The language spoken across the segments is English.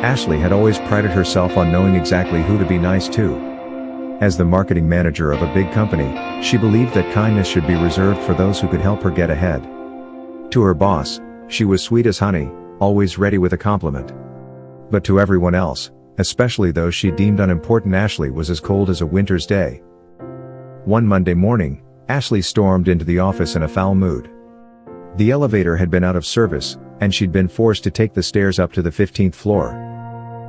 Ashley had always prided herself on knowing exactly who to be nice to. As the marketing manager of a big company, she believed that kindness should be reserved for those who could help her get ahead. To her boss, she was sweet as honey, always ready with a compliment. But to everyone else, especially those she deemed unimportant, Ashley was as cold as a winter's day. One Monday morning, Ashley stormed into the office in a foul mood. The elevator had been out of service, and she'd been forced to take the stairs up to the 15th floor.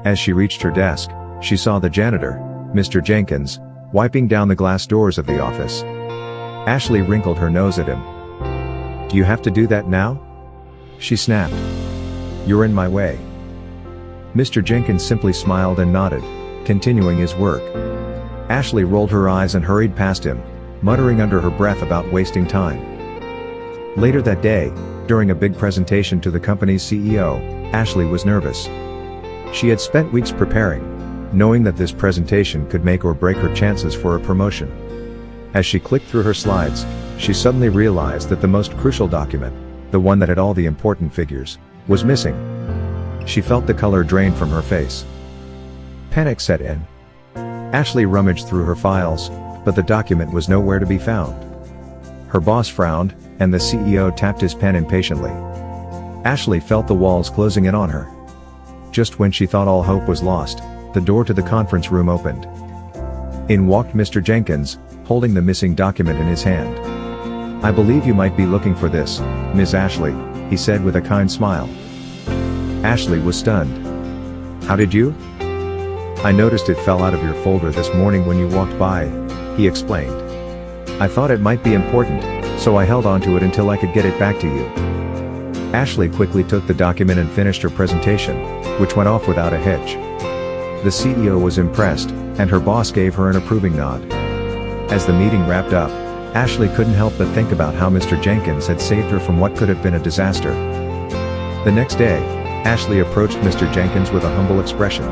As she reached her desk, she saw the janitor, Mr. Jenkins, wiping down the glass doors of the office. Ashley wrinkled her nose at him. "Do you have to do that now?" she snapped. "You're in my way." Mr. Jenkins simply smiled and nodded, continuing his work. Ashley rolled her eyes and hurried past him, muttering under her breath about wasting time. Later that day, during a big presentation to the company's CEO, Ashley was nervous. She had spent weeks preparing, knowing that this presentation could make or break her chances for a promotion. As she clicked through her slides, she suddenly realized that the most crucial document, the one that had all the important figures, was missing. She felt the color drain from her face. Panic set in. Ashley rummaged through her files, but the document was nowhere to be found. Her boss frowned, and the CEO tapped his pen impatiently. Ashley felt the walls closing in on her. Just when she thought all hope was lost, the door to the conference room opened. In walked Mr. Jenkins, holding the missing document in his hand. "I believe you might be looking for this, Ms. Ashley," he said with a kind smile. Ashley was stunned. "How did you?" "I noticed it fell out of your folder this morning when you walked by," he explained. "I thought it might be important, so I held onto it until I could get it back to you." Ashley quickly took the document and finished her presentation, which went off without a hitch. The CEO was impressed, and her boss gave her an approving nod. As the meeting wrapped up, Ashley couldn't help but think about how Mr. Jenkins had saved her from what could have been a disaster. The next day, Ashley approached Mr. Jenkins with a humble expression.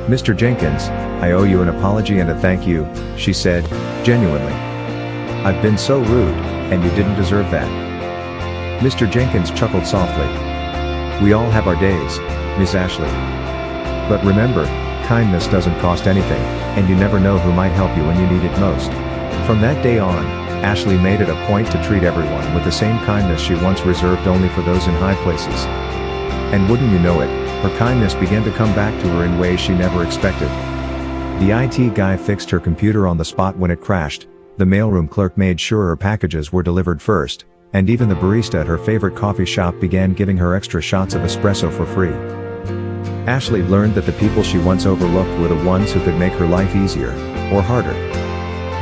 "Mr. Jenkins, I owe you an apology and a thank you," she said, genuinely. "I've been so rude, and you didn't deserve that." Mr. Jenkins chuckled softly. "We all have our days, Miss Ashley. But remember, kindness doesn't cost anything, and you never know who might help you when you need it most." From that day on, Ashley made it a point to treat everyone with the same kindness she once reserved only for those in high places. And wouldn't you know it, her kindness began to come back to her in ways she never expected. The IT guy fixed her computer on the spot when it crashed, the mailroom clerk made sure her packages were delivered first, and even the barista at her favorite coffee shop began giving her extra shots of espresso for free. Ashley learned that the people she once overlooked were the ones who could make her life easier, or harder.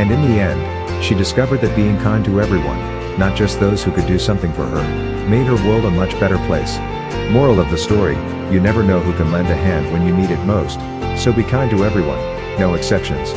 And in the end, she discovered that being kind to everyone, not just those who could do something for her, made her world a much better place. Moral of the story, you never know who can lend a hand when you need it most, so be kind to everyone, no exceptions.